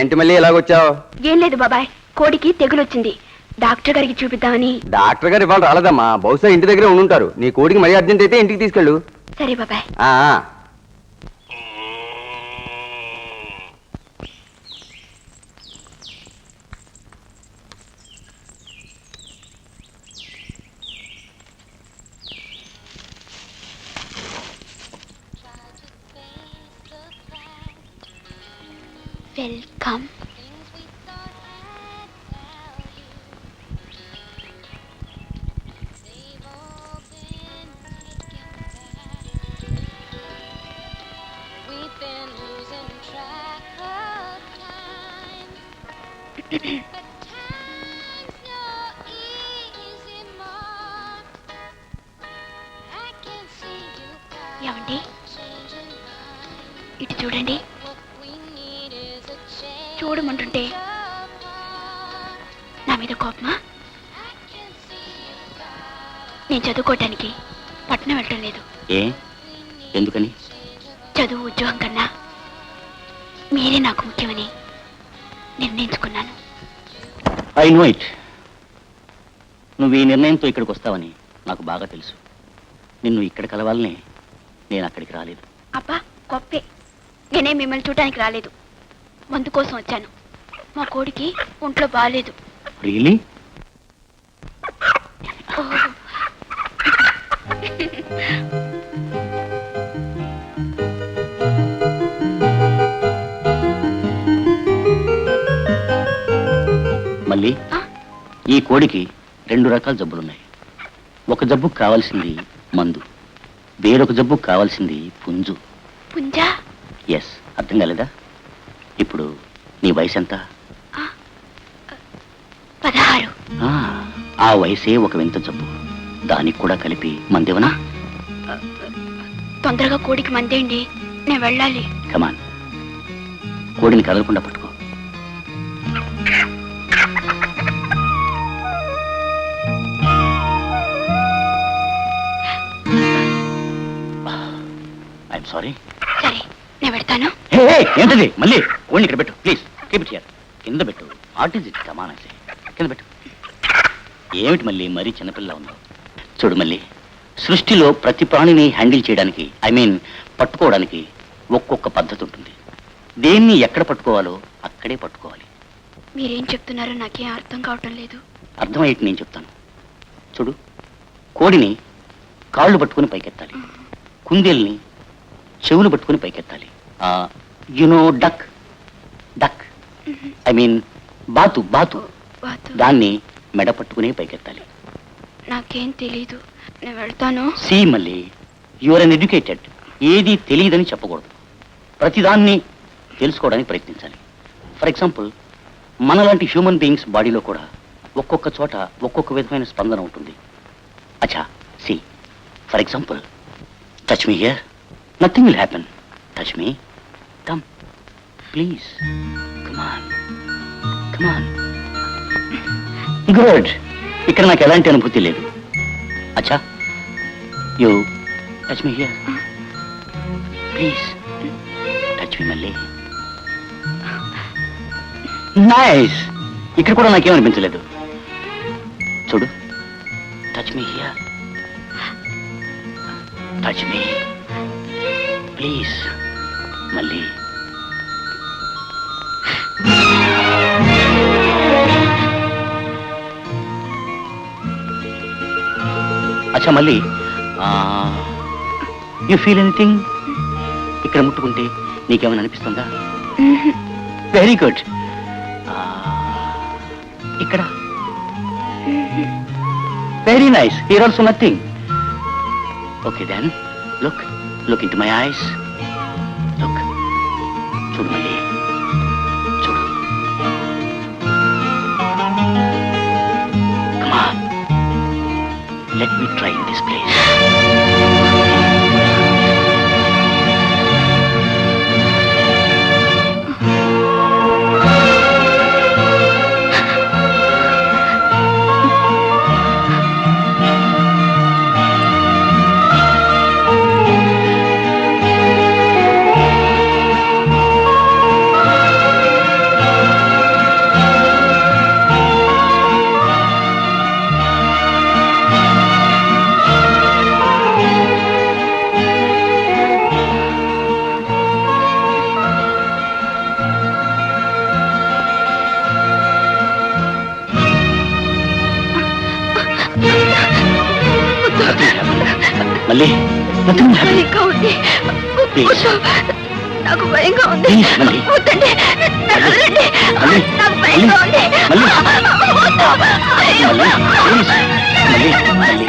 ఏంటి మళ్ళీ ఎలాగొచ్చావు? ఏం లేదు బాబాయ్, కోడికి తెగులొచ్చింది, డాక్టర్ గారికి చూపిద్దామని. డాక్టర్ గారు ఇవాళ రాలేదమ్మా, బహుశా ఇంటి దగ్గరే ఉండుంటారు. నీ కోడికి మరీ అర్జెంట్ అయితే ఇంటికి తీసుకెళ్ళు. సరే బాబాయ్. వెల్కమ్. ఏమండి, ఇటు చూడండి. చూడమంటుంటే నా మీద కోపమా? నేను చదువుకోవటానికి పట్నం వెళ్ళటం లేదు. ఎందుకని? చదువు ఉద్యోగం కన్నా మీరే నాకు ముఖ్యమని నిర్ణయించుకున్నాను. I know it. నువ్వు ఈ నిర్ణయంతో ఇక్కడికి వస్తావని నాకు బాగా తెలుసు. నిన్ను ఇక్కడ కలవాలని నేను అక్కడికి రాలేదు. అబ్బా గొప్పే. నేనే మిమ్మల్ని చూడటానికి రాలేదు, మందు కోసం వచ్చాను. మా కోడికి ఒంట్లో బాగాలేదు. రియలీ? మళ్ళీ ఈ కోడికి 2 రకాల జబ్బులున్నాయి. ఒక జబ్బుకు కావాల్సింది మందు, వేరొక జబ్బుకు కావాల్సింది పుంజు. పుంజా? ఎస్, అర్థం కాలేదా? ఇప్పుడు నీ వయసు ఎంత? 16. ఆ వయసే ఒక వింత జబ్బు. దానికి కూడా కలిపి మందేవనా? తొందరగా కోడికి మందేండి, నేను వెళ్ళాలి. కమాన్, కోడిని కదలకుండా పట్టుకో. I'm sorry. సరే, నేను పెడతాను. ఏంటది? మళ్ళీ కోడిని ఇక్కడ పెట్టు ప్లీజ్. Keep it here. కింద పెట్టు. What is it? Come on I say. కింద పెట్టు. ఏమిటి మళ్ళీ మరీ చిన్నపిల్ల ఉన్నావు? చూడు మళ్ళీ, సృష్టిలో ప్రతి ప్రాణిని హ్యాండిల్ చేయడానికి, ఐ మీన్ పట్టుకోవడానికి ఒక్కొక్క పద్ధతి ఉంటుంది. దేన్ని ఎక్కడ పట్టుకోవాలో అక్కడే పట్టుకోవాలి. మీరేం చెప్తున్నారో నాకేం అర్థం కావటం లేదు. అర్థమయ్యేటి నేను చెప్తాను. చూడు, కోడిని కాళ్ళు పట్టుకుని పైకెత్తాలి, కుందేల్ని చెవులు పట్టుకుని పైకెత్తాలి. You know duck, duck I mean బాతు, బాతు దాన్ని మెడ పట్టుకుని పైకెత్తాలి. నాకేం తెలీదు, నేను వెళ్తాను. సి మళ్ళీ, యువర్ అన్ ఎడ్యుకేటెడ్. ఏది తెలియదని చెప్పకూడదు, ప్రతిదాన్ని తెలుసుకోవడానికి ప్రయత్నించాలి. ఫర్ ఎగ్జాంపుల్, మనలాంటి హ్యూమన్ బీయింగ్స్ బాడీలో కూడా ఒక్కొక్క చోట ఒక్కొక్క విధమైన స్పందన ఉంటుంది. అచ్చా, see for example, touch me here, nothing will happen. Touch me, come please, come on come on. Good. ఇక్కడ నాకు ఎలాంటి అనుభూతి లేదు. అచ్చా, you touch me here please. Touch me మళ్ళీ. నైస్. ఇక్కడ కూడా నాకేమనిపించలేదు. చూడు, touch me here, touch me please మళ్ళీ. అచ్చా మళ్ళీ, యూ ఫీల్ ఎనీథింగ్? ఇక్కడ ముట్టుకుంటే నీకేమైనా అనిపిస్తుందా? Very good. ఇక్కడ very nice. Here also nothing. Okay then look, look in to my eyes. Look, చూడు మళ్ళీ, చూడు. Come on, let me try in this place. మళ్ళీ ఇంకా ఉంది. Please. నాకు భయంగా ఉంది. Please, మళ్ళీ. వద్దండి. నన్ను వదలండి. మళ్ళీ. నాకు భయంగా ఉంది. మళ్ళీ. వద్దు. అయ్యో. మళ్ళీ.